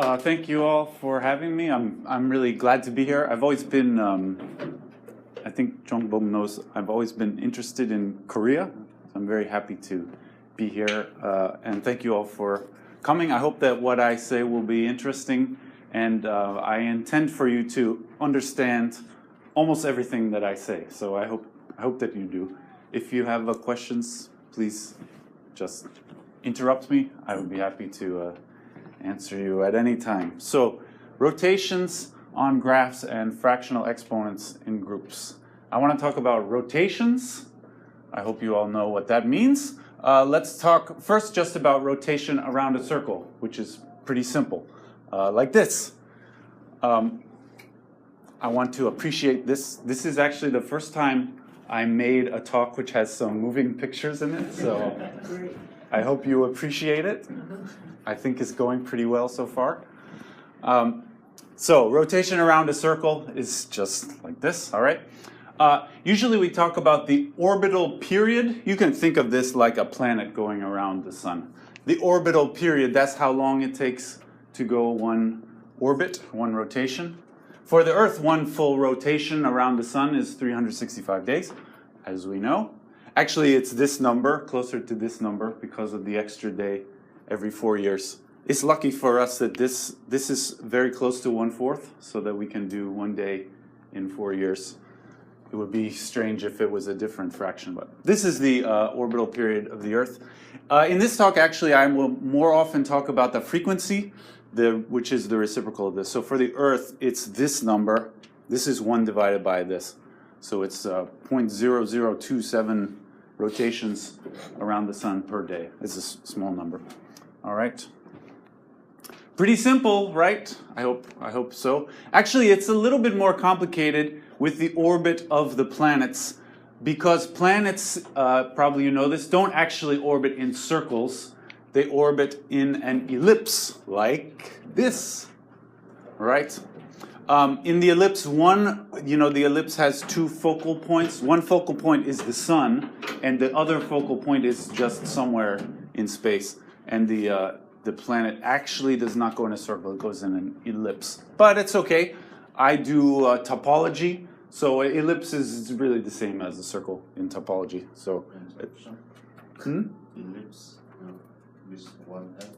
Thank you all for having me. I'm really glad to be here. I've always been, I think Jongbom knows, I've always been interested in Korea. So I'm very happy to be here. And thank you all for coming. I hope that what I say will be interesting. And I intend for you to understand almost everything that I say. So I hope that you do. If you have questions, please just interrupt me. I would be happy to answer you at any time. So, rotations on graphs and fractional exponents in groups. I want to talk about rotations. I hope you all know what that means. Let's talk first just about rotation around a circle, which is pretty simple, like this. I want to appreciate this. This is actually the first time I made a talk which has some moving pictures in it, so I hope you appreciate it. I think it's going pretty well so far. So rotation around a circle is just like this, all right? Usually we talk about the orbital period. You can think of this like a planet going around the sun. The orbital period, that's how long it takes to go one orbit, one rotation. For the Earth, one full rotation around the sun is 365 days, as we know. Actually, it's this number, closer to this number, because of the extra day every 4 years. It's lucky for us that this is very close to 1/4, so that we can do 1 day in 4 years. It would be strange if it was a different fraction, but this is the orbital period of the Earth. In this talk, actually, I will more often talk about the frequency, which is the reciprocal of this. So for the Earth, it's this number. This is 1 divided by this. So it's 0.0027 rotations around the sun per day. It's a small number. All right. Pretty simple, right? I hope so. Actually, it's a little bit more complicated with the orbit of the planets, because planets, probably you know this, don't actually orbit in circles. They orbit in an ellipse, like this, right? In the ellipse, the ellipse has 2 focal points. One focal point is the sun, and the other focal point is just somewhere in space. And the planet actually does not go in a circle, it goes in an ellipse. But it's okay. I do topology, so an ellipse is really the same as a circle in topology. So, ellipse with one L.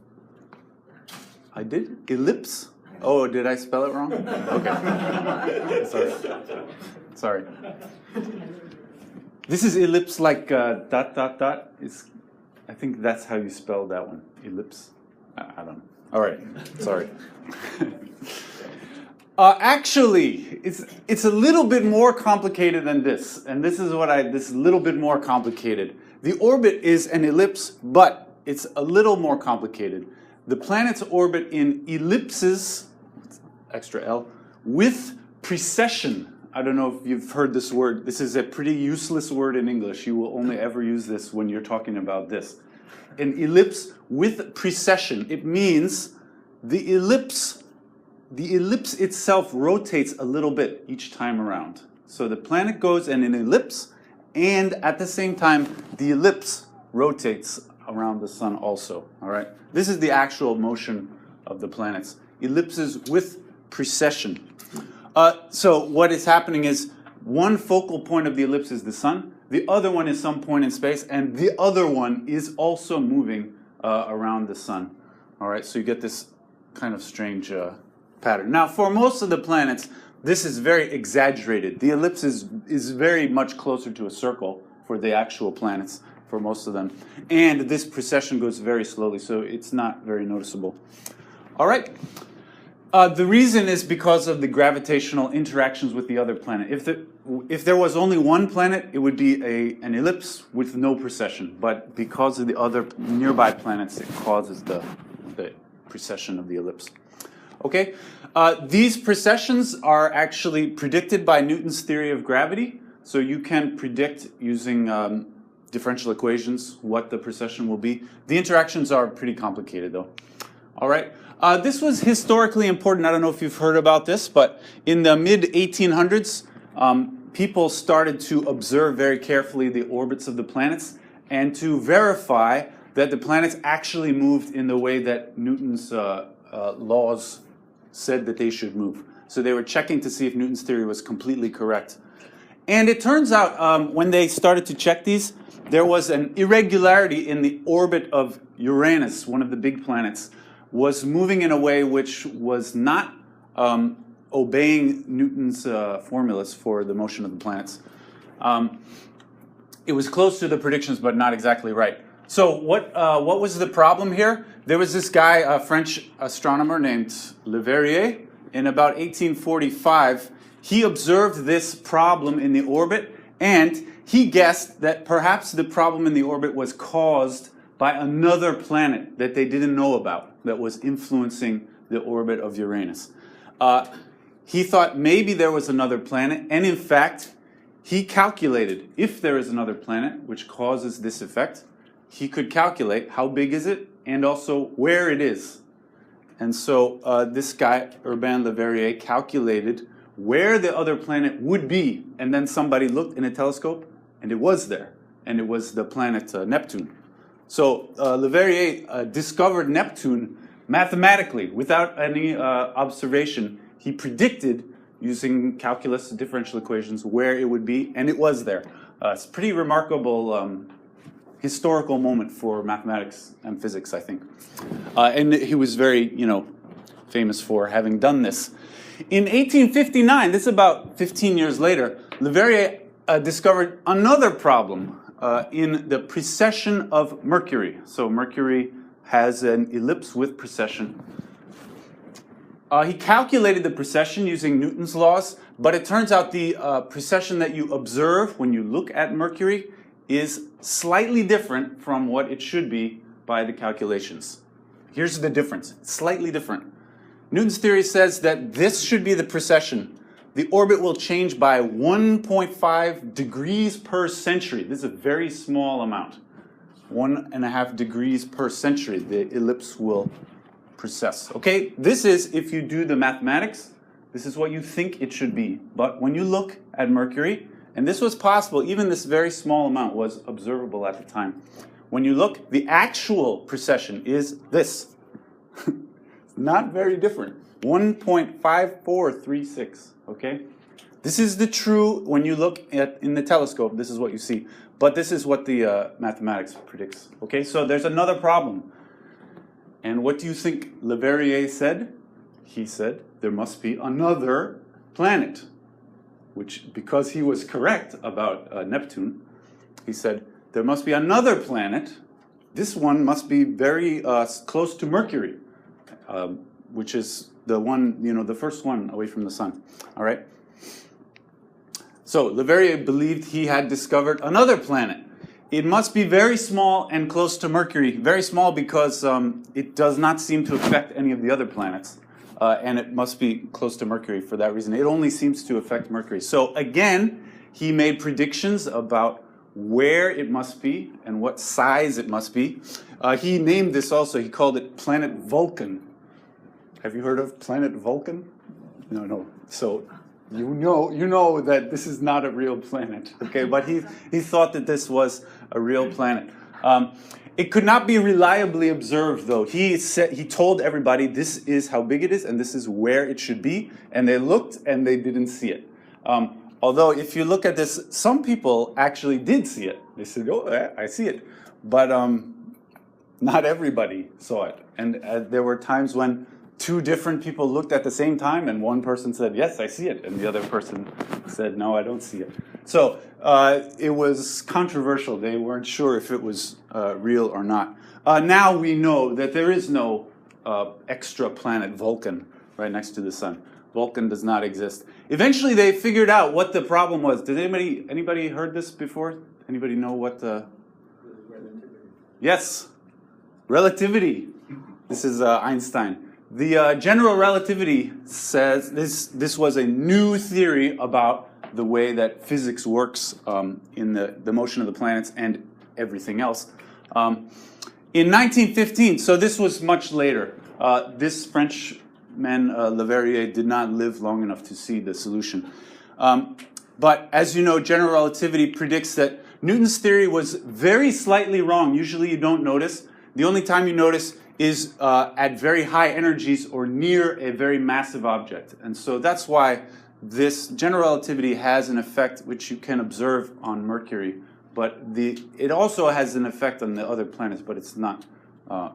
I did? Ellipse? Oh, did I spell it wrong? Okay. Sorry. This is ellipse like ... I think that's how you spell that one. Ellipse. I don't know. All right. Sorry. Actually, it's a little bit more complicated than this. And this is this is a little bit more complicated. The orbit is an ellipse, but it's a little more complicated. The planets orbit in ellipses, extra L, with precession. I don't know if you've heard this word. This is a pretty useless word in English. You will only ever use this when you're talking about this. An ellipse with precession. It means the ellipse itself rotates a little bit each time around. So the planet goes in an ellipse, and at the same time, the ellipse rotates around the sun also. All right. This is the actual motion of the planets. Ellipses with precession. So what is happening is one focal point of the ellipse is the sun, the other one is some point in space, and the other one is also moving around the sun. All right, so you get this kind of strange pattern. Now, for most of the planets, this is very exaggerated. The ellipse is very much closer to a circle for the actual planets, for most of them. And this precession goes very slowly, so it's not very noticeable. All right. The reason is because of the gravitational interactions with the other planet. If there was only one planet, it would be an ellipse with no precession. But because of the other nearby planets, it causes the precession of the ellipse. Okay? These precessions are actually predicted by Newton's theory of gravity. So you can predict using differential equations what the precession will be. The interactions are pretty complicated, though. All right? This was historically important. I don't know if you've heard about this, but in the mid-1800s, people started to observe very carefully the orbits of the planets and to verify that the planets actually moved in the way that Newton's laws said that they should move. So they were checking to see if Newton's theory was completely correct. And it turns out when they started to check these, there was an irregularity in the orbit of Uranus, one of the big planets, was moving in a way which was not obeying Newton's formulas for the motion of the planets. It was close to the predictions, but not exactly right. So what was the problem here? There was this guy, a French astronomer named Leverrier. In about 1845, he observed this problem in the orbit, and he guessed that perhaps the problem in the orbit was caused by another planet that they didn't know about, that was influencing the orbit of Uranus. He thought maybe there was another planet, and in fact, he calculated if there is another planet which causes this effect, he could calculate how big is it and also where it is. And so this guy, Urbain Le Verrier, calculated where the other planet would be, and then somebody looked in a telescope, and it was there, and it was the planet Neptune. So Le Verrier discovered Neptune mathematically, without any observation. He predicted, using calculus, differential equations, where it would be, and it was there. It's a pretty remarkable historical moment for mathematics and physics, I think. And he was very, famous for having done this. In 1859, this is about 15 years later, Leverrier discovered another problem in the precession of Mercury. So Mercury has an ellipse with precession. He calculated the precession using Newton's laws, but it turns out the precession that you observe when you look at Mercury is slightly different from what it should be by the calculations. Here's the difference. It's slightly different. Newton's theory says that this should be the precession. The orbit will change by 1.5 degrees per century. This is a very small amount. 1.5 degrees per century, the ellipse will precess. Okay, this is, if you do the mathematics, this is what you think it should be. But when you look at Mercury, and this was possible, even this very small amount was observable at the time. When you look, the actual precession is this. Not very different. 1.5436, okay? This is the true, when you look at in the telescope, this is what you see. But this is what the mathematics predicts, okay? So there's another problem. And what do you think Leverrier said? He said there must be another planet, which, because he was correct about Neptune, he said there must be another planet. This one must be very close to Mercury, which is the one, the first one away from the sun. All right. So Leverrier believed he had discovered another planet. It must be very small and close to Mercury. Very small because it does not seem to affect any of the other planets. And it must be close to Mercury for that reason. It only seems to affect Mercury. So again, he made predictions about where it must be and what size it must be. He named this also, he called it Planet Vulcan. Have you heard of Planet Vulcan? No. So you know that this is not a real planet, okay? But he thought that this was a real planet. It could not be reliably observed, though. He told everybody this is how big it is and this is where it should be, and they looked and they didn't see it. Although if you look at this, some people actually did see it. They said, "Oh, I see it," but not everybody saw it. And there were times when two different people looked at the same time, and one person said, "Yes, I see it," and the other person said, "No, I don't see it." So it was controversial. They weren't sure if it was real or not. Now we know that there is no extra planet Vulcan right next to the sun. Vulcan does not exist. Eventually, they figured out what the problem was. Did anybody heard this before? Anybody know what the? Relativity. Yes, relativity. This is Einstein. The general relativity says this was a new theory about the way that physics works in the motion of the planets and everything else. In 1915, so this was much later, this Frenchman, Leverrier, did not live long enough to see the solution. But as you know, general relativity predicts that Newton's theory was very slightly wrong. Usually you don't notice. The only time you notice is at very high energies or near a very massive object. And so that's why this general relativity has an effect which you can observe on Mercury, but it also has an effect on the other planets, but it's not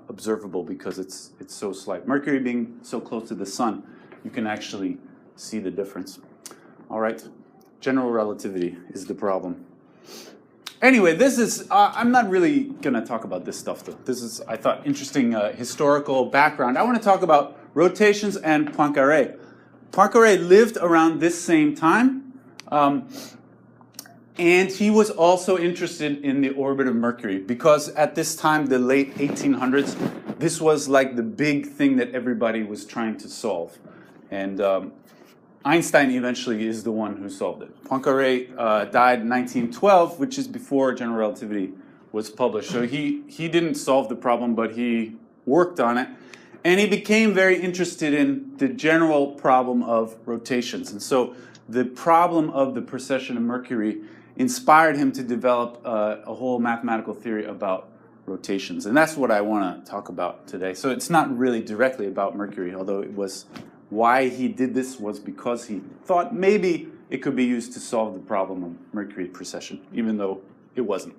observable because it's so slight. Mercury being so close to the sun, you can actually see the difference. All right, general relativity is the problem. Anyway, this is, I'm not really going to talk about this stuff, though. This is, I thought, interesting historical background. I want to talk about rotations and Poincaré. Poincaré lived around this same time, and he was also interested in the orbit of Mercury, because at this time, the late 1800s, this was like the big thing that everybody was trying to solve. And Einstein eventually is the one who solved it. Poincaré died in 1912, which is before general relativity was published. So he didn't solve the problem, but he worked on it. And he became very interested in the general problem of rotations. And so the problem of the precession of Mercury inspired him to develop a whole mathematical theory about rotations. And that's what I want to talk about today. So it's not really directly about Mercury, although it was why he did this was because he thought maybe it could be used to solve the problem of Mercury precession, even though it wasn't.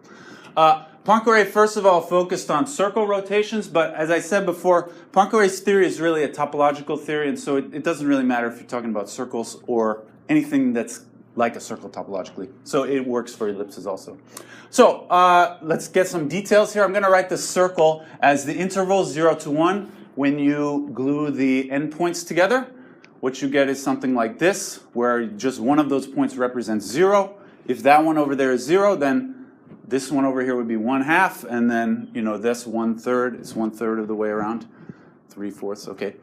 Poincaré, first of all, focused on circle rotations, but as I said before, Poincaré's theory is really a topological theory, and so it doesn't really matter if you're talking about circles or anything that's like a circle topologically. So it works for ellipses also. So let's get some details here. I'm going to write the circle as the interval 0 to 1. When you glue the endpoints together, what you get is something like this, where just one of those points represents 0. If that one over there is 0, then this one over here would be 1/2, and then, you know, this 1/3 is 1/3 of the way around, 3/4, okay.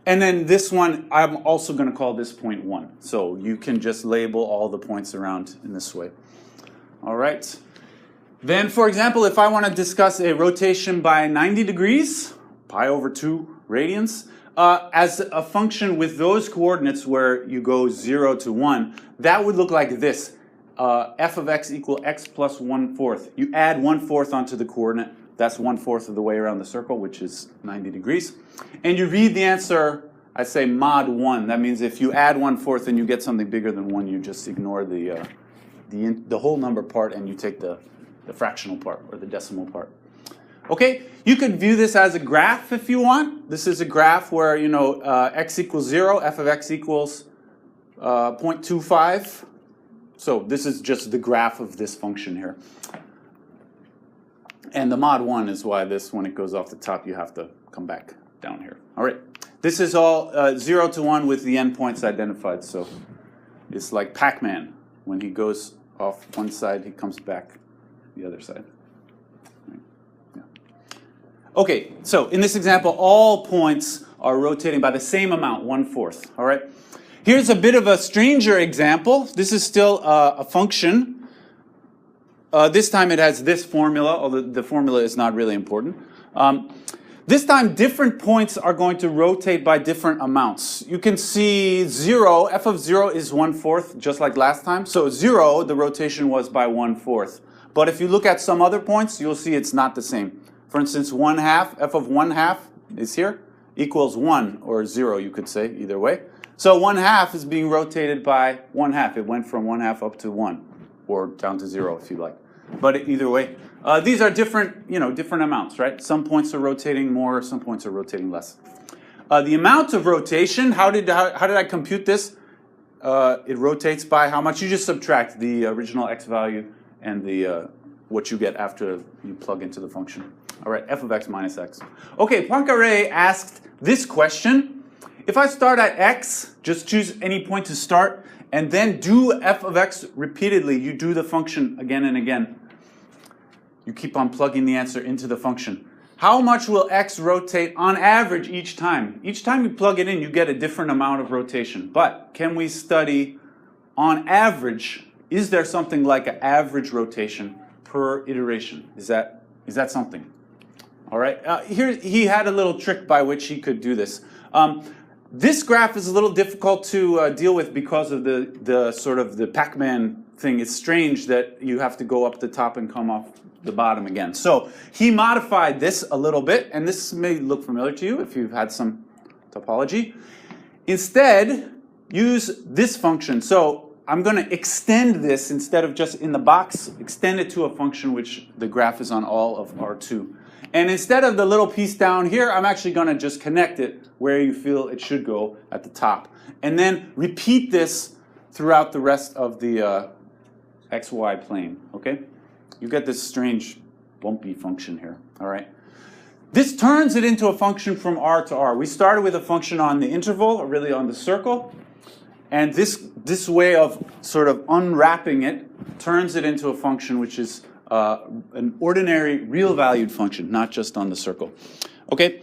And then this one, I'm also going to call this point 1. So you can just label all the points around in this way. All right. Then, for example, if I want to discuss a rotation by 90 degrees, pi over 2 radians, as a function with those coordinates where you go 0 to 1, that would look like this. F of x equal x plus 1/4. You add 1/4 onto the coordinate. That's 1/4 of the way around the circle, which is 90 degrees. And you read the answer, I say mod 1. That means if you add 1/4 and you get something bigger than 1, you just ignore the whole number part and you take the fractional part or the decimal part. Okay, you could view this as a graph if you want. This is a graph where, you know, x equals 0, f of x equals 0.25. So this is just the graph of this function here. And the mod 1 is why this, when it goes off the top, you have to come back down here. All right, this is all 0 to 1 with the endpoints identified. So it's like Pac-Man. When he goes off one side, he comes back the other side. Okay, so in this example, all points are rotating by the same amount, 1/4, all right? Here's a bit of a stranger example. This is still a function. This time it has this formula, although the formula is not really important. This time, different points are going to rotate by different amounts. You can see 0, f of 0 is 1/4, just like last time. So 0, the rotation was by 1/4. But if you look at some other points, you'll see it's not the same. For instance, 1/2, f of 1/2 is here, equals 1, or 0, you could say, either way. So 1/2 is being rotated by 1/2. It went from 1/2 up to 1, or down to 0 if you like. But either way, these are different, you know, different amounts, right? Some points are rotating more, some points are rotating less. The amount of rotation, how did I compute this? It rotates by how much? You just subtract the original x value and the what you get after you plug into the function. All right, f of x minus x. Okay, Poincaré asked this question. If I start at x, just choose any point to start, and then do f of x repeatedly. You do the function again and again. You keep on plugging the answer into the function. How much will x rotate on average each time? Each time you plug it in, you get a different amount of rotation. But can we study on average, is there something like an average rotation per iteration? Is that something? All right, here he had a little trick by which he could do this. This graph is a little difficult to deal with because of the sort of the Pac-Man thing. It's strange that you have to go up the top and come off the bottom again. So he modified this a little bit, and this may look familiar to you if you've had some topology. Instead, use this function. So I'm going to extend this instead of just in the box, extend it to a function which the graph is on all of R2. And instead of the little piece down here, I'm actually going to just connect it where you feel it should go at the top. And then repeat this throughout the rest of the xy plane, okay? You get this strange bumpy function here, all right? This turns it into a function from R to R. We started with a function on the interval, or really on the circle, and this way of sort of unwrapping it turns it into a function which is an ordinary real-valued function, not just on the circle, okay?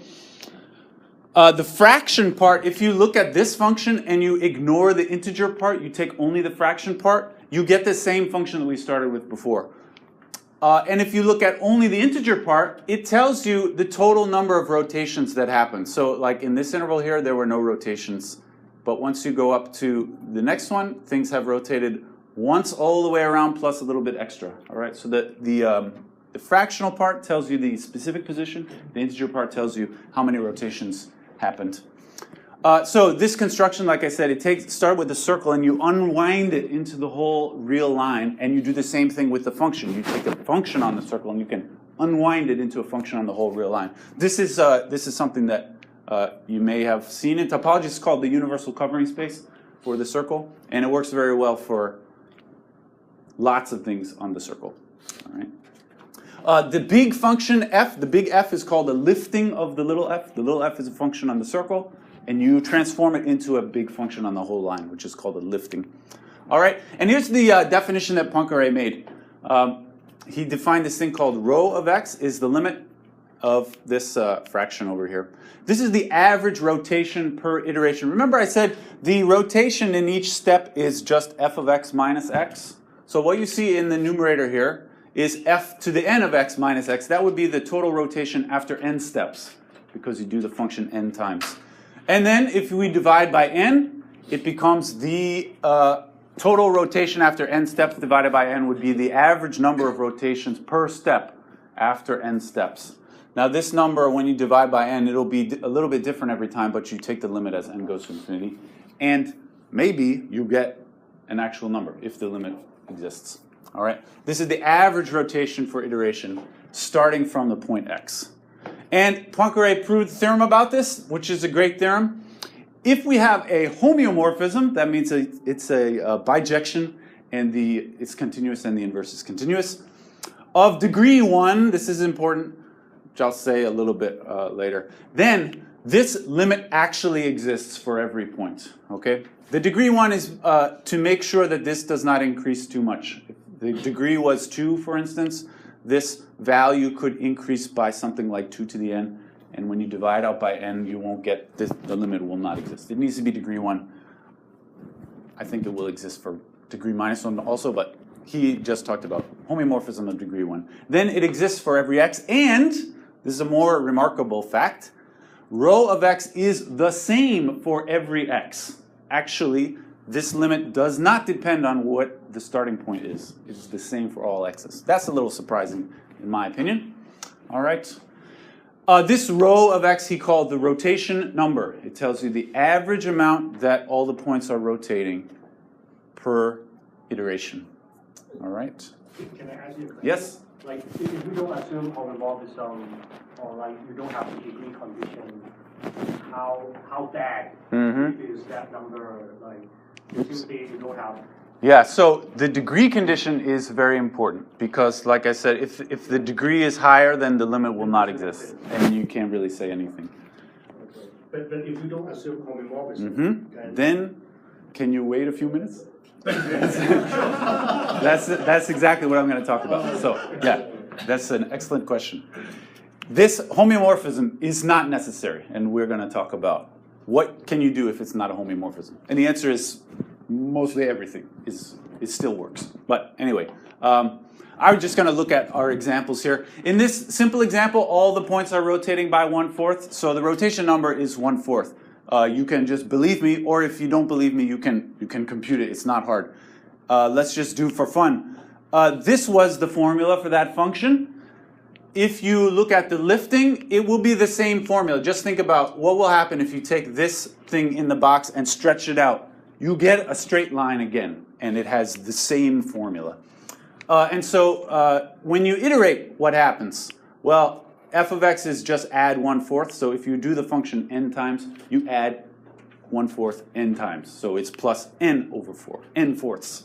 The fraction part, if you look at this function and you ignore the integer part, you take only the fraction part, you get the same function that we started with before. And if you look at only the integer part, it tells you the total number of rotations that happen. So like in this interval here, there were no rotations. But once you go up to the next one, things have rotated once all the way around plus a little bit extra. All right, so the fractional part tells you the specific position. The integer part tells you how many rotations happened. So this construction, like I said, start with the circle and you unwind it into the whole real line, and you do the same thing with the function. You take a function on the circle and you can unwind it into a function on the whole real line. This is something that you may have seen in topology. It's called the universal covering space for the circle, and it works very well for lots of things on the circle. All right. The big function f, the big F is called the lifting of the little f. The little f is a function on the circle, and you transform it into a big function on the whole line, which is called a lifting. All right, and here's the definition that Poincaré made. He defined this thing called rho of x is the limit of this fraction over here. This is the average rotation per iteration. Remember I said the rotation in each step is just f of x minus x? So what you see in the numerator here is f to the n of x minus x. That would be the total rotation after n steps, because you do the function n times. And then if we divide by n, it becomes the total rotation after n steps divided by n would be the average number of rotations per step after n steps. Now this number, when you divide by n, it'll be a little bit different every time, but you take the limit as n goes to infinity. And maybe you get an actual number if the limit exists. All right. This is the average rotation for iteration starting from the point x. And Poincaré proved the theorem about this, which is a great theorem. If we have a homeomorphism, that means it's a bijection and it's continuous and the inverse is continuous, of degree 1, this is important, which I'll say a little bit later, then this limit actually exists for every point, okay? The degree 1 is to make sure that this does not increase too much. If the degree was 2, for instance, this value could increase by something like 2 to the n, and when you divide out by n, you won't get this, the limit will not exist. It needs to be degree 1. I think it will exist for degree minus 1 also, but he just talked about homeomorphism of degree 1. Then it exists for every x, and this is a more remarkable fact, rho of x is the same for every x. Actually, this limit does not depend on what the starting point is. It's the same for all x's. That's a little surprising, in my opinion. All right. This rho of x he called the rotation number. It tells you the average amount that all the points are rotating per iteration. All right. Can I ask you a question? Yes? Like, if we don't assume homomorphism, or like you don't have the degree condition, how bad is that number? Like, simply you don't have. Yeah, so the degree condition is very important because, like I said, if the degree is higher, then the limit will not exist, and you can't really say anything. Okay. But if you don't assume homomorphism, then can you wait a few minutes? That's exactly what I'm going to talk about. So yeah, that's an excellent question. This homeomorphism is not necessary, and we're going to talk about what can you do if it's not a homeomorphism. And the answer is mostly everything. It still works. But anyway, I'm just going to look at our examples here. In this simple example, all the points are rotating by 1/4, so the rotation number is 1/4. You can just believe me, or if you don't believe me, you can compute it. It's not hard. let's just do for fun. This was the formula for that function. If you look at the lifting, it will be the same formula. Just think about what will happen if you take this thing in the box and stretch it out. You get a straight line again, and it has the same formula. And so when you iterate, what happens? Well, f of x is just add 1/4. So if you do the function n times, you add 1/4 n times. So it's plus n over 4, n fourths.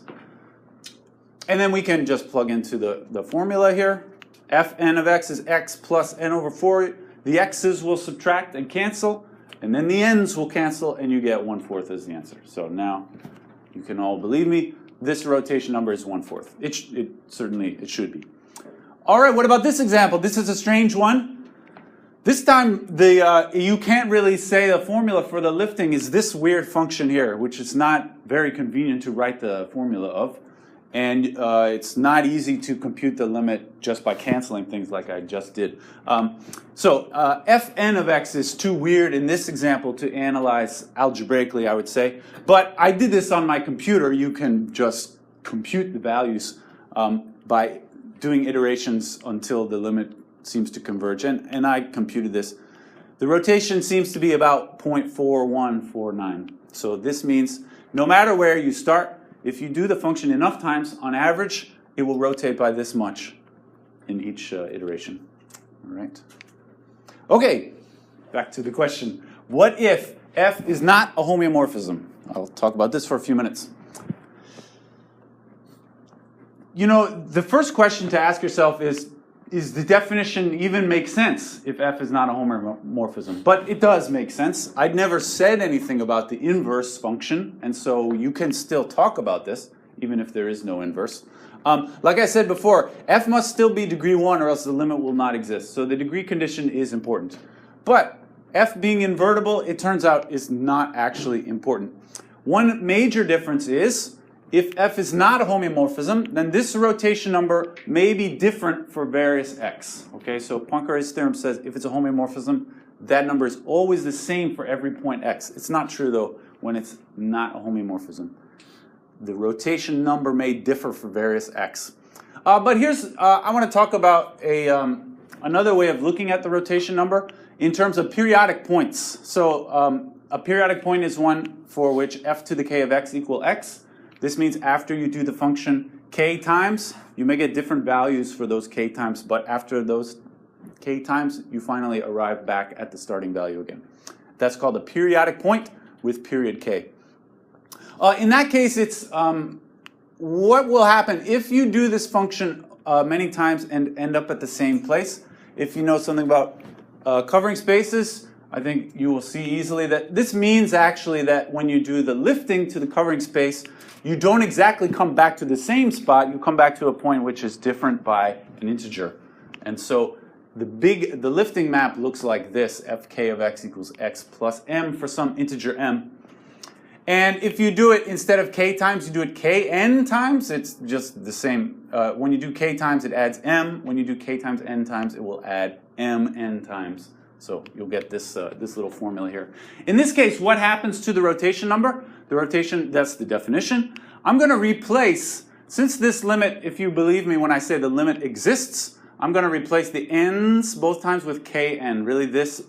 And then we can just plug into the formula here. Fn of x is x plus n over 4. The x's will subtract and cancel, and then the n's will cancel, and you get 1/4 as the answer. So now you can all believe me. This rotation number is 1/4. It certainly should be. All right, what about this example? This is a strange one. This time, you can't really say the formula for the lifting is this weird function here, which is not very convenient to write the formula of. And it's not easy to compute the limit just by canceling things like I just did. So Fn of x is too weird in this example to analyze algebraically, I would say. But I did this on my computer. You can just compute the values by doing iterations until the limit seems to converge. And I computed this. The rotation seems to be about 0.4149. So this means no matter where you start, if you do the function enough times, on average, it will rotate by this much in each iteration. All right. Okay, back to the question. What if f is not a homeomorphism? I'll talk about this for a few minutes. You know, the first question to ask yourself is the definition even make sense if f is not a homomorphism? But it does make sense. I'd never said anything about the inverse function, and so you can still talk about this, even if there is no inverse. Like I said before, f must still be degree 1 or else the limit will not exist. So the degree condition is important. But f being invertible, it turns out, is not actually important. One major difference is, if f is not a homeomorphism, then this rotation number may be different for various x. Okay, so Poincaré's theorem says if it's a homeomorphism, that number is always the same for every point x. It's not true, though, when it's not a homeomorphism. The rotation number may differ for various x. But here's, I want to talk about another way of looking at the rotation number in terms of periodic points. So a periodic point is one for which f to the k of x equal x. This means after you do the function k times, you may get different values for those k times, but after those k times, you finally arrive back at the starting value again. That's called a periodic point with period k. In that case, it's what will happen if you do this function many times and end up at the same place. If you know something about covering spaces, I think you will see easily that this means actually that when you do the lifting to the covering space, you don't exactly come back to the same spot. You come back to a point which is different by an integer. And so the lifting map looks like this. Fk of x equals x plus m for some integer m. And if you do it instead of k times, you do it kn times. It's just the same. When you do k times, it adds m. When you do k times n times, it will add mn times. So you'll get this little formula here. In this case, what happens to the rotation number? The rotation, that's the definition. I'm going to replace, since this limit, if you believe me when I say the limit exists, I'm going to replace the n's both times with kn. Really, this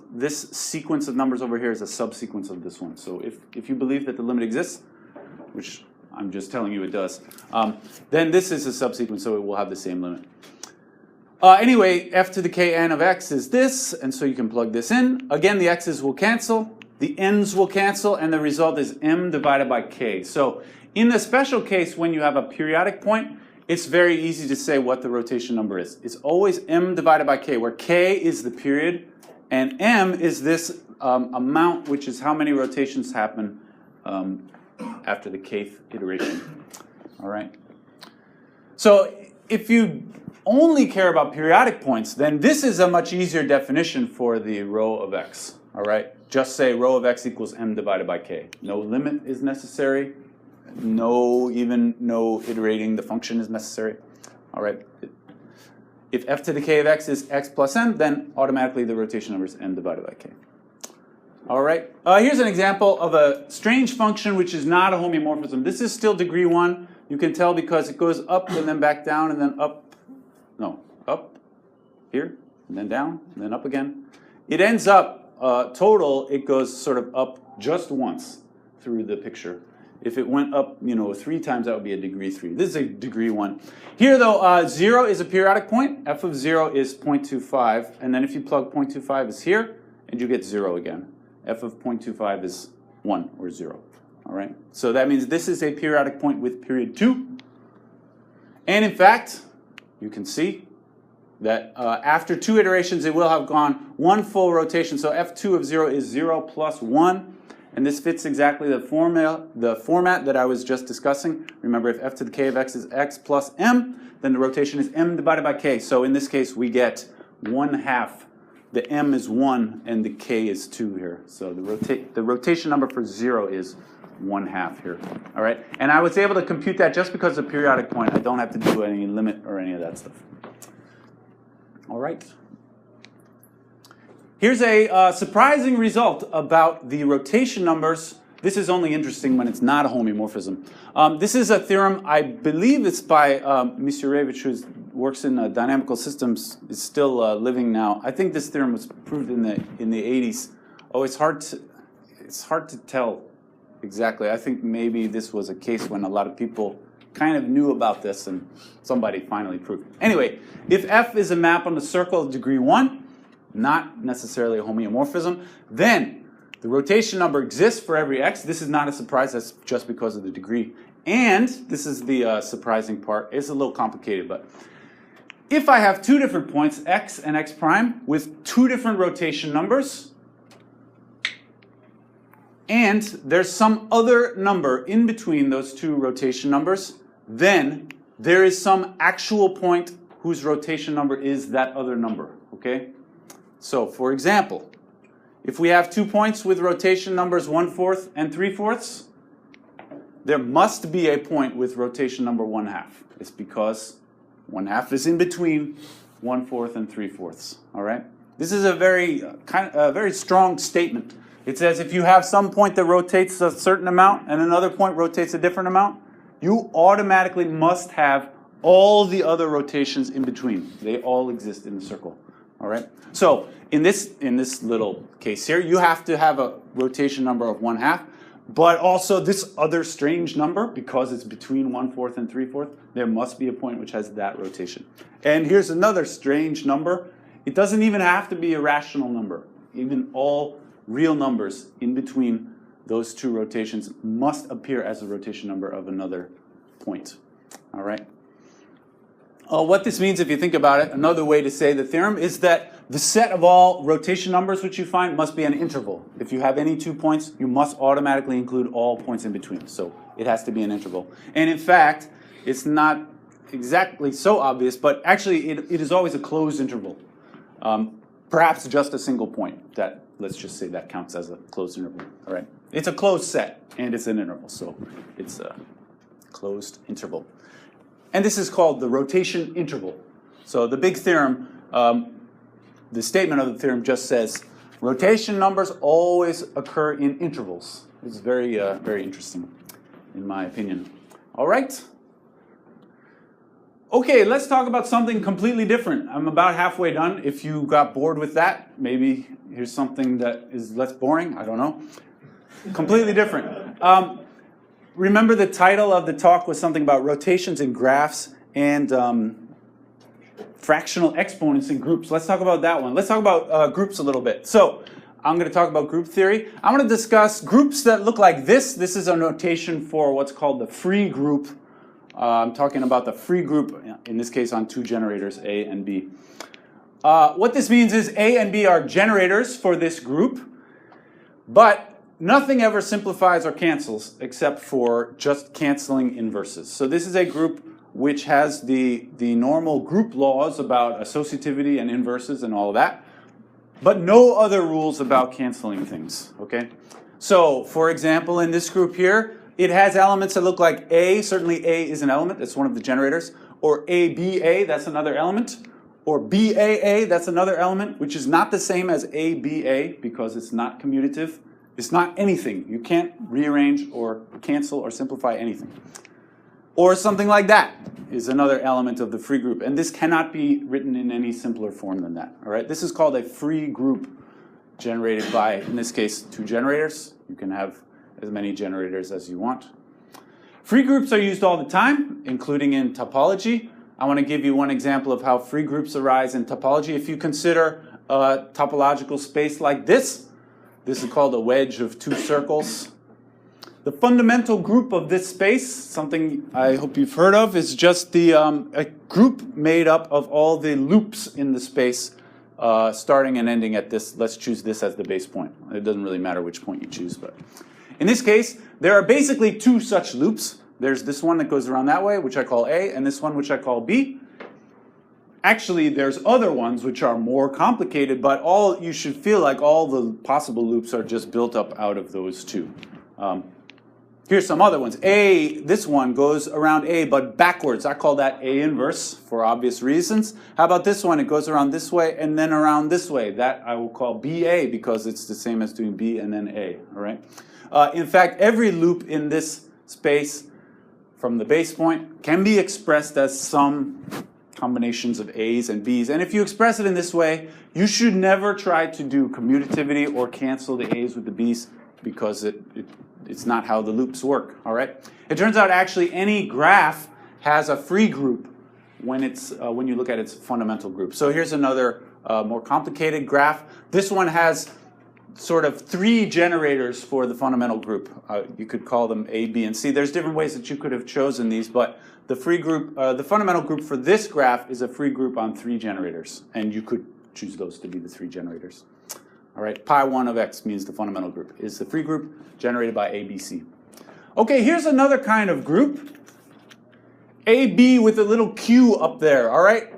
sequence of numbers over here is a subsequence of this one. So if you believe that the limit exists, which I'm just telling you it does, then this is a subsequence, so it will have the same limit. Anyway, f to the kn of x is this, and so you can plug this in. Again, the x's will cancel, the n's will cancel, and the result is m divided by k. So in the special case, when you have a periodic point, it's very easy to say what the rotation number is. It's always m divided by k, where k is the period, and m is this amount, which is how many rotations happen after the kth iteration. All right. So if you only care about periodic points, then this is a much easier definition for the rho of x. All right, just say rho of x equals m divided by k. No limit is necessary. No iterating the function is necessary. All right. If f to the k of x is x plus m, then automatically the rotation number is m divided by k. All right. Here's an example of a strange function which is not a homeomorphism. This is still degree 1. You can tell because it goes up and then back down and then up. No, up, here, and then down, and then up again. It ends up, total, it goes sort of up just once through the picture. If it went up, 3 times, that would be a degree 3. This is a degree 1. Here, though, 0 is a periodic point. F of 0 is 0.25. And then if you plug 0.25 is here, and you get 0 again. F of 0.25 is 1 or 0. All right? So that means this is a periodic point with period 2. And in fact, you can see that after 2 iterations, it will have gone 1 full rotation. So F2 of 0 is 0 plus 1. And this fits exactly the format that I was just discussing. Remember, if f to the k of x is x plus m, then the rotation is m divided by k. So in this case, we get 1/2. The m is 1, and the k is 2 here. So the rotation number for 0 is 1/2 here. All right? And I was able to compute that just because of periodic point. I don't have to do any limit or any of that stuff. All right. Here's a surprising result about the rotation numbers. This is only interesting when it's not a homeomorphism. This is a theorem, I believe it's by Misiurewicz, who works in dynamical systems, is still living now. I think this theorem was proved in the 80s. Oh, it's hard to tell exactly. I think maybe this was a case when a lot of people kind of knew about this and somebody finally proved it. Anyway, if F is a map on the circle of degree 1, not necessarily a homeomorphism, then the rotation number exists for every x. This is not a surprise, that's just because of the degree. And this is the surprising part. It's a little complicated, but if I have 2 different points, x and x prime, with 2 different rotation numbers, and there's some other number in between those 2 rotation numbers, then there is some actual point whose rotation number is that other number, okay? So, for example, if we have 2 points with rotation numbers 1/4 and 3/4, there must be a point with rotation number 1/2. It's because 1/2 is in between 1/4 and 3/4. All right. This is a very strong statement. It says if you have some point that rotates a certain amount and another point rotates a different amount, you automatically must have all the other rotations in between. They all exist in the circle. All right. So in this little case here, you have to have a rotation number of 1/2, but also this other strange number, because it's between 1/4 and 3/4, there must be a point which has that rotation. And here's another strange number. It doesn't even have to be a rational number. Even all real numbers in between those 2 rotations must appear as a rotation number of another point. All right. What this means, if you think about it, another way to say the theorem is that the set of all rotation numbers which you find must be an interval. If you have any 2 points, you must automatically include all points in between. So it has to be an interval. And in fact, it's not exactly so obvious, but actually it is always a closed interval. Perhaps just a single point. That, let's just say that counts as a closed interval. All right. It's a closed set, and it's an interval. So it's a closed interval. And this is called the rotation interval. So the big theorem, the statement of the theorem just says, rotation numbers always occur in intervals. It's very, very interesting, in my opinion. All right. Okay, let's talk about something completely different. I'm about halfway done. If you got bored with that, maybe here's something that is less boring. I don't know. Completely different. Remember the title of the talk was something about rotations in graphs and fractional exponents in groups. Let's talk about that one. Let's talk about groups a little bit. So I'm going to talk about group theory. I want to discuss groups that look like this. This is a notation for what's called the free group. I'm talking about the free group, in this case on 2 generators, A and B. What this means is A and B are generators for this group, but nothing ever simplifies or cancels except for just canceling inverses. So this is a group which has the normal group laws about associativity and inverses and all of that, but no other rules about canceling things, okay? So, for example, in this group here, it has elements that look like A. Certainly A is an element, it's one of the generators. Or ABA, that's another element. Or BAA, that's another element, which is not the same as ABA because it's not commutative. It's not anything. You can't rearrange or cancel or simplify anything. Or something like that is another element of the free group. And this cannot be written in any simpler form than that. All right? This is called a free group generated by, in this case, 2 generators. You can have as many generators as you want. Free groups are used all the time, including in topology. I want to give you one example of how free groups arise in topology. If you consider a topological space like this is called a wedge of 2 circles. The fundamental group of this space, something I hope you've heard of, is just a group made up of all the loops in the space, starting and ending at this. Let's choose this as the base point. It doesn't really matter which point you choose, but in this case, there are basically 2 such loops. There's this one that goes around that way, which I call A, and this one, which I call B. Actually, there's other ones which are more complicated, but you should feel like all the possible loops are just built up out of those 2. Here's some other ones. This one goes around A, but backwards. I call that A inverse for obvious reasons. How about this one? It goes around this way and then around this way. That I will call BA because it's the same as doing B and then A. All right. In fact, every loop in this space from the base point can be expressed as some combinations of A's and B's. And if you express it in this way, you should never try to do commutativity or cancel the A's with the B's because it's not how the loops work, all right? It turns out actually any graph has a free group when you look at its fundamental group. So here's another more complicated graph. This one has sort of 3 generators for the fundamental group. You could call them A, B, and C. There's different ways that you could have chosen these, but the free group, the fundamental group for this graph is a free group on 3 generators, and you could choose those to be the 3 generators. All right, pi1 of x means the fundamental group is the free group generated by A, B, C. Okay, here's another kind of group. A, B with a little q up there, all right?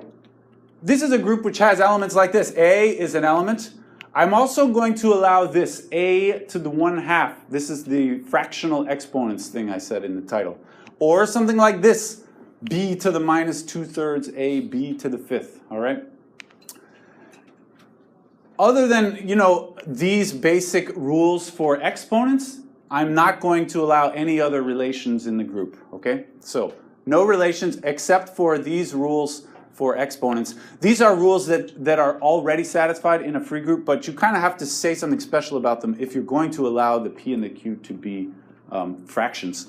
This is a group which has elements like this. A is an element. I'm also going to allow this, A to the 1/2. This is the fractional exponents thing I said in the title. Or something like this, B to the -2/3, A, B to the 5th, all right? Other than, these basic rules for exponents, I'm not going to allow any other relations in the group, okay? So, no relations except for these rules for exponents. These are rules that are already satisfied in a free group, but you kind of have to say something special about them if you're going to allow the P and the Q to be fractions.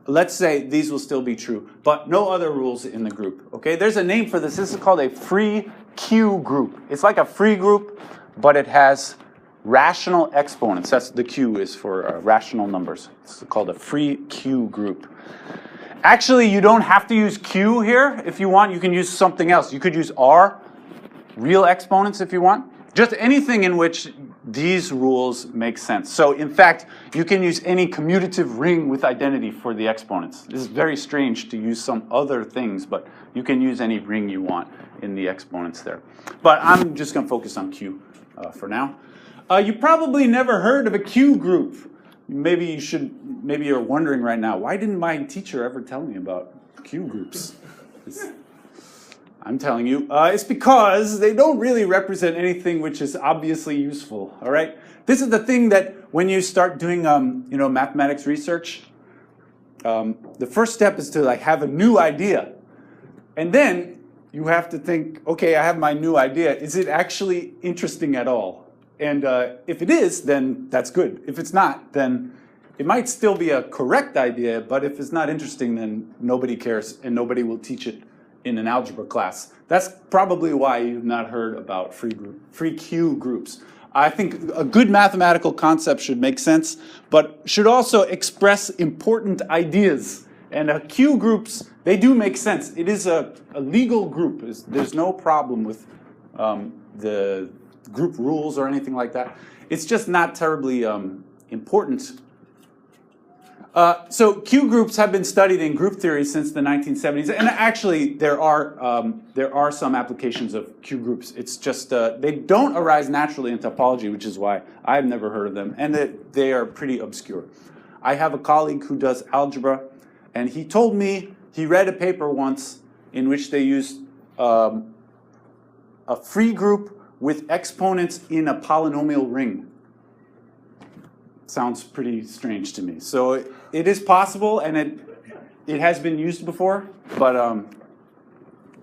Let's say these will still be true, but no other rules in the group, okay? There's a name for this. This is called a free Q group. It's like a free group, but it has rational exponents. That's the Q is for rational numbers. It's called a free Q group. Actually, you don't have to use Q here. If you want, you can use something else. You could use R, real exponents if you want. Just anything in which these rules make sense. So in fact, you can use any commutative ring with identity for the exponents. This is very strange to use some other things, but you can use any ring you want in the exponents there. But I'm just going to focus on Q for now. You probably never heard of a Q group. Maybe you're wondering right now, why didn't my teacher ever tell me about Q groups? I'm telling you, it's because they don't really represent anything which is obviously useful, all right? This is the thing that when you start doing, mathematics research, the first step is to have a new idea. And then you have to think, okay, I have my new idea. Is it actually interesting at all? And if it is, then that's good. If it's not, then it might still be a correct idea, but if it's not interesting, then nobody cares and nobody will teach it in an algebra class. That's probably why you've not heard about free Q groups. I think a good mathematical concept should make sense, but should also express important ideas. And Q groups, they do make sense. It is a legal group. There's no problem with the group rules or anything like that. It's just not terribly important. So Q groups have been studied in group theory since the 1970s, and actually there are some applications of Q groups. It's just they don't arise naturally in topology, which is why I've never heard of them, and they are pretty obscure. I have a colleague who does algebra, and he told me he read a paper once in which they used a free group with exponents in a polynomial ring. Sounds pretty strange to me. So it is possible, and it has been used before, but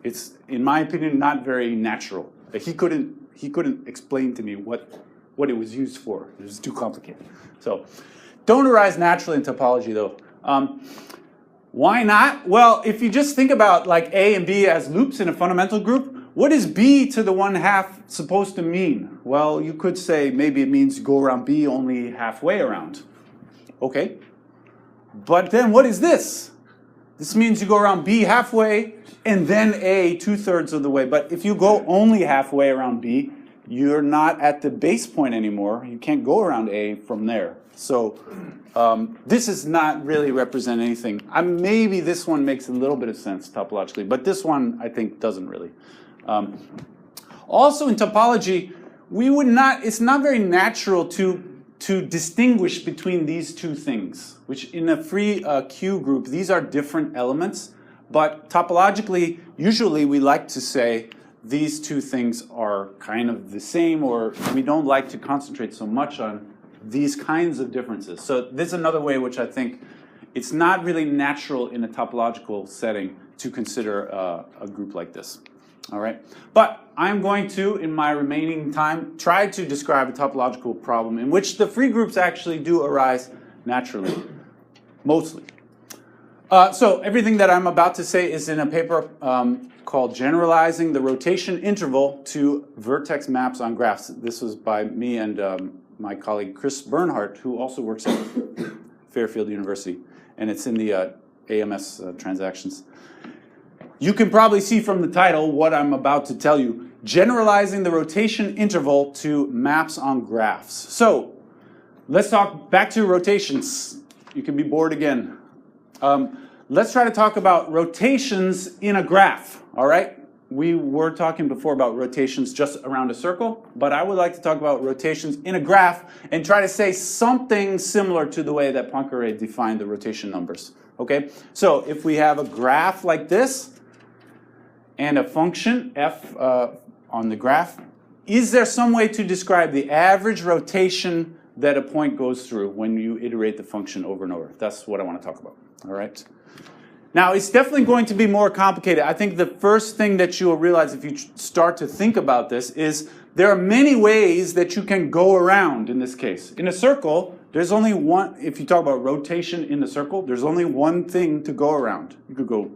it's, in my opinion, not very natural. He couldn't explain to me what it was used for. It was too complicated. So, don't arise naturally in topology, though. Why not? Well, if you just think about like A and B as loops in a fundamental group, what is B to the 1/2 supposed to mean? Well, you could say maybe it means go around B only halfway around. Okay. But then what is this? This means you go around B halfway and then A 2/3 of the way. But if you go only halfway around B, you're not at the base point anymore. You can't go around A from there. So this is not really represent anything. Maybe this one makes a little bit of sense topologically, but this one I think doesn't really. Also in topology, it's not very natural to distinguish between these two things, which in a free Q group, these are different elements, but topologically, usually we like to say these two things are kind of the same, or we don't like to concentrate so much on these kinds of differences. So this is another way which I think it's not really natural in a topological setting to consider a group like this. All right, but I'm going to, in my remaining time, try to describe a topological problem in which the free groups actually do arise naturally, mostly. So everything that I'm about to say is in a paper called Generalizing the Rotation Interval to Vertex Maps on Graphs. This was by me and my colleague Chris Bernhardt, who also works at Fairfield University, and it's in the AMS transactions. You can probably see from the title what I'm about to tell you. Generalizing the rotation interval to maps on graphs. So, let's talk back to rotations. You can be bored again. Let's try to talk about rotations in a graph, all right? We were talking before about rotations just around a circle, but I would like to talk about rotations in a graph and try to say something similar to the way that Poincaré defined the rotation numbers, okay? So, if we have a graph like this, and a function, f, on the graph, is there some way to describe the average rotation that a point goes through when you iterate the function over and over? That's what I want to talk about, all right? Now, it's definitely going to be more complicated. I think the first thing that you will realize if you start to think about this is there are many ways that you can go around in this case. In a circle, there's only one, if you talk about rotation in the circle, there's only one thing to go around. You could go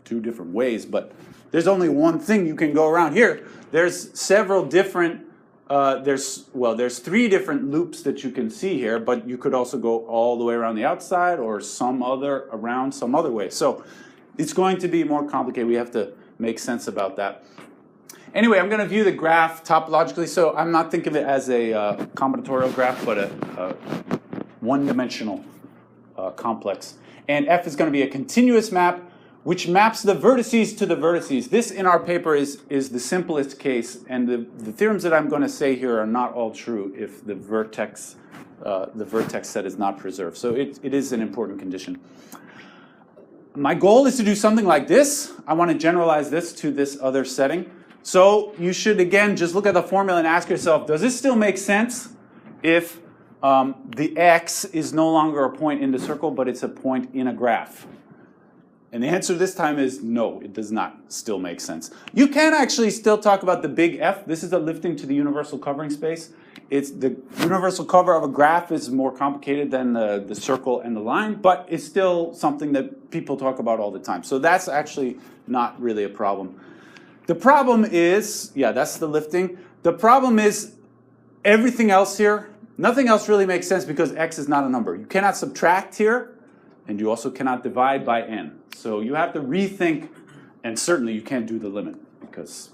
two different ways, but there's only one thing you can go around. Here, there's several different, there's 3 different loops that you can see here, but you could also go all the way around the outside or around some other way. So it's going to be more complicated. We have to make sense about that. Anyway, I'm going to view the graph topologically, so I'm not thinking of it as a combinatorial graph, but a one-dimensional complex. And F is going to be a continuous map which maps the vertices to the vertices. This in our paper is the simplest case, and the theorems that I'm going to say here are not all true if the vertex set is not preserved. So it is an important condition. My goal is to do something like this. I want to generalize this to this other setting. So you should, again, just look at the formula and ask yourself, does this still make sense if the x is no longer a point in the circle, but it's a point in a graph? And the answer this time is no, it does not still make sense. You can actually still talk about the big F. This is a lifting to the universal covering space. It's the universal cover of a graph is more complicated than the circle and the line, but it's still something that people talk about all the time. So that's actually not really a problem. The problem is, yeah, that's the lifting. The problem is everything else here, nothing else really makes sense because x is not a number. You cannot subtract here, and you also cannot divide by n. So you have to rethink, and certainly you can't do the limit because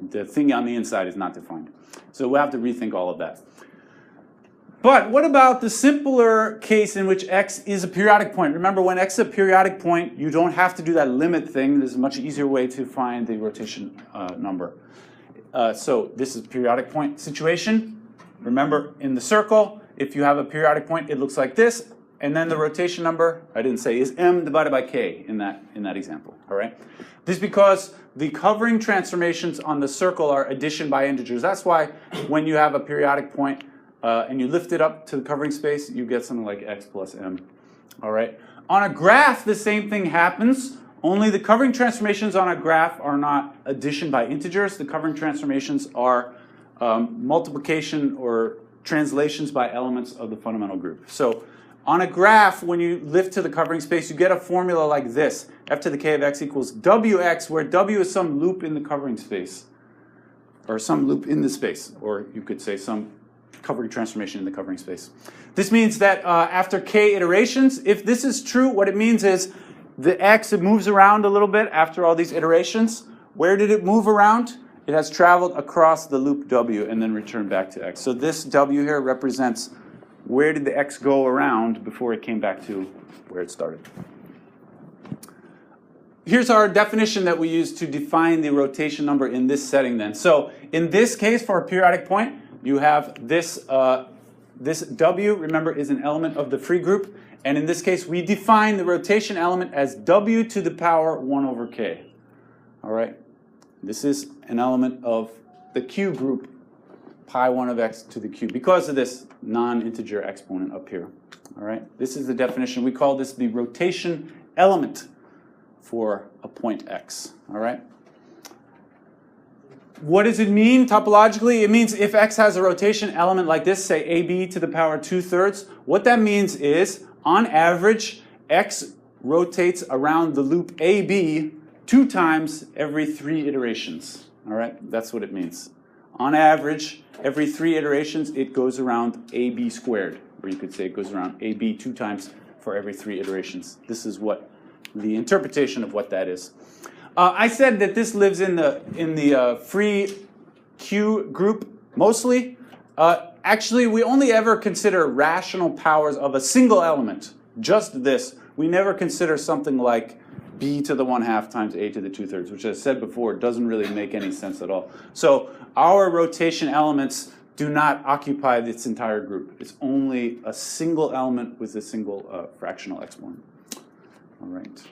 the thing on the inside is not defined. So we'll have to rethink all of that. But what about the simpler case in which x is a periodic point? Remember, when x is a periodic point, you don't have to do that limit thing. There's a much easier way to find the rotation number. So this is a periodic point situation. Remember, in the circle, if you have a periodic point, it looks like this. And then the rotation number, I didn't say, is m divided by k in that example, all right? This is because the covering transformations on the circle are addition by integers. That's why when you have a periodic point and you lift it up to the covering space, you get something like x plus m, all right? On a graph, the same thing happens, only the covering transformations on a graph are not addition by integers. The covering transformations are multiplication or translations by elements of the fundamental group. So on a graph, when you lift to the covering space, you get a formula like this. F to the k of x equals wx, where w is some loop in the covering space, or some loop in the space, or you could say some covering transformation in the covering space. This means that after k iterations, if this is true, what it means is the x, it moves around a little bit after all these iterations. Where did it move around? It has traveled across the loop w and then returned back to x. So this w here represents where did the x go around before it came back to where it started. Here's our definition that we use to define the rotation number in this setting then. So in this case, for a periodic point, you have this, this w, remember, is an element of the free group. And in this case, we define the rotation element as w to the power 1 over k. All right? This is an element of the q group, pi 1 of x to the q, because of this non-integer exponent up here. All right? This is the definition. We call this the rotation element for a point x. All right? What does it mean topologically? It means if x has a rotation element like this, say ab to the power 2/3, what that means is, on average, x rotates around the loop ab 2 times every 3 iterations. All right? That's what it means. On average, every 3 iterations, it goes around ab squared, or you could say it goes around ab 2 times for every 3 iterations. This is what the interpretation of what that is. I said that this lives in the free Q group mostly. Actually, we only ever consider rational powers of a single element, just this. We never consider something like b to the 1/2 times a to the 2/3, which, as I said before, doesn't really make any sense at all. So our rotation elements do not occupy this entire group. It's only a single element with a single fractional exponent. All right.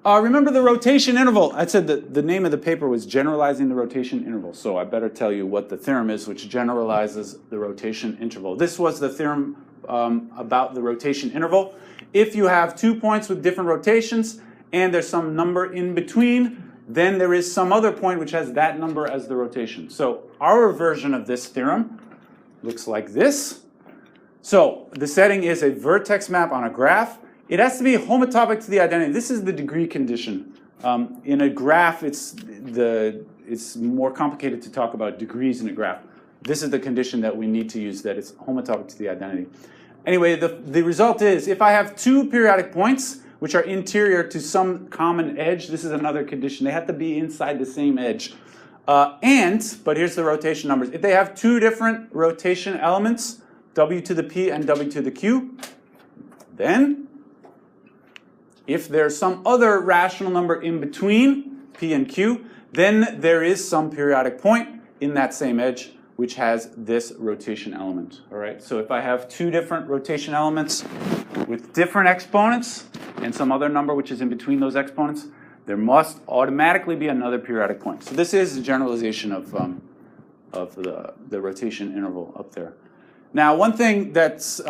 Remember the rotation interval. I said that the name of the paper was Generalizing the Rotation Interval, so I better tell you what the theorem is which generalizes the rotation interval. This was the theorem about the rotation interval. If you have 2 points with different rotations and there's some number in between, then there is some other point which has that number as the rotation. So our version of this theorem looks like this. So the setting is a vertex map on a graph. It has to be homotopic to the identity. This is the degree condition. In a graph, it's more complicated to talk about degrees in a graph. This is the condition that we need to use, that it's homotopic to the identity. Anyway, the result is, if I have 2 periodic points which are interior to some common edge, this is another condition. They have to be inside the same edge. But here's the rotation numbers. If they have 2 different rotation elements, w to the p and w to the q, then if there's some other rational number in between p and q, then there is some periodic point in that same edge which has this rotation element. All right. So if I have 2 different rotation elements with different exponents and some other number which is in between those exponents, there must automatically be another periodic point. So this is a generalization of the rotation interval up there. Now, one thing that's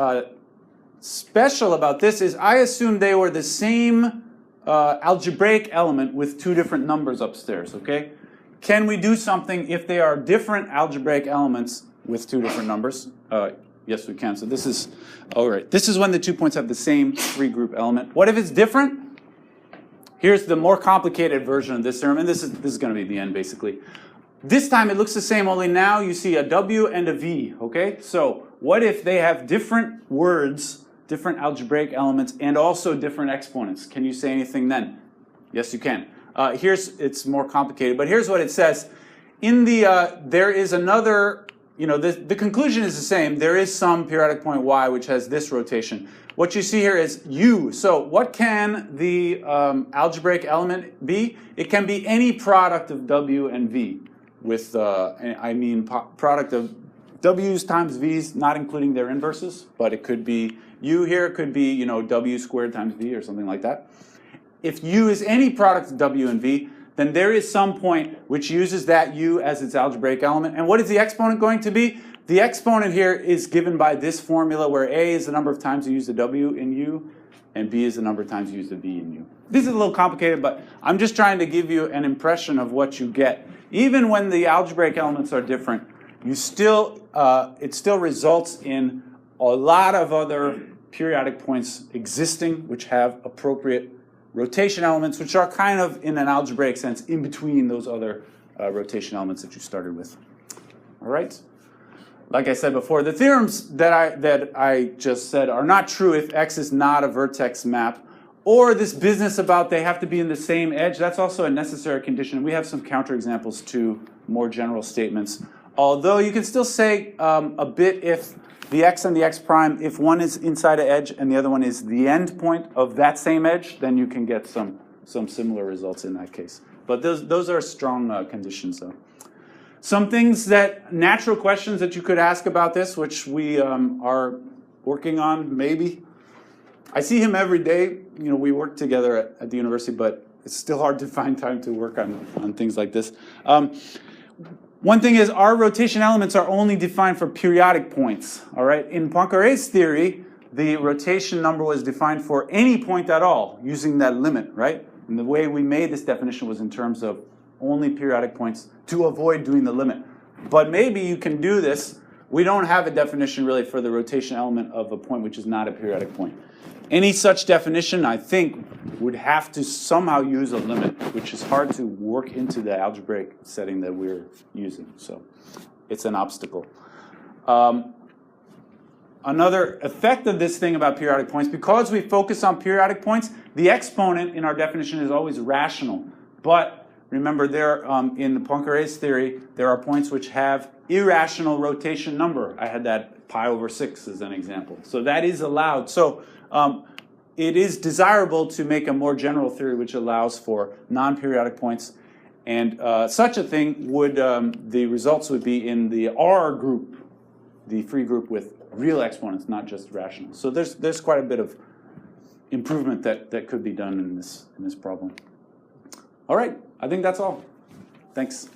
special about this is I assume they were the same algebraic element with 2 different numbers upstairs, okay? Can we do something if they are different algebraic elements with 2 different numbers? Yes, we can. So this is, all right. This is when the 2 points have the same free group element. What if it's different? Here's the more complicated version of this theorem, and this is going to be the end, basically. This time it looks the same, only now you see a w and a v, okay? So what if they have different words, different algebraic elements, and also different exponents? Can you say anything then? Yes, you can. It's more complicated, but here's what it says. In the, there is another, the conclusion is the same. There is some periodic point y which has this rotation. What you see here is u. So what can the algebraic element be? It can be any product of w and v with, product of w's times v's, not including their inverses, but it could be u here, it could be, w squared times v or something like that. If u is any product of w and v, then there is some point which uses that u as its algebraic element. And what is the exponent going to be? The exponent here is given by this formula where a is the number of times you use the w in u, and B is the number of times you use the V in U. This is a little complicated, but I'm just trying to give you an impression of what you get. Even when the algebraic elements are different, you still, it still results in a lot of other periodic points existing which have appropriate rotation elements, which are kind of, in an algebraic sense, in between those other rotation elements that you started with. All right? Like I said before, the theorems that I just said are not true if X is not a vertex map, or this business about they have to be in the same edge. That's also a necessary condition. We have some counterexamples to more general statements. Although you can still say a bit if the X and the X prime, if one is inside an edge and the other one is the end point of that same edge, then you can get some similar results in that case. But those are strong conditions, though. Some things natural questions that you could ask about this, which we are working on, maybe. I see him every day. You know, we work together at the university, but it's still hard to find time to work on things like this. One thing is our rotation elements are only defined for periodic points. All right. In Poincaré's theory, the rotation number was defined for any point at all using that limit, right? And the way we made this definition was in terms of only periodic points to avoid doing the limit. But maybe you can do this. We don't have a definition really for the rotation element of a point which is not a periodic point. Any such definition, I think, would have to somehow use a limit, which is hard to work into the algebraic setting that we're using. So it's an obstacle. Another effect of this thing about periodic points, because we focus on periodic points, the exponent in our definition is always rational. But remember, in the Poincaré's theory, there are points which have irrational rotation number. I had that pi/6 as an example. So that is allowed. So it is desirable to make a more general theory which allows for non-periodic points. And such a thing would, the results would be in the R group, the free group with real exponents, not just rational. So there's quite a bit of improvement that could be done in this problem. All right, I think that's all. Thanks.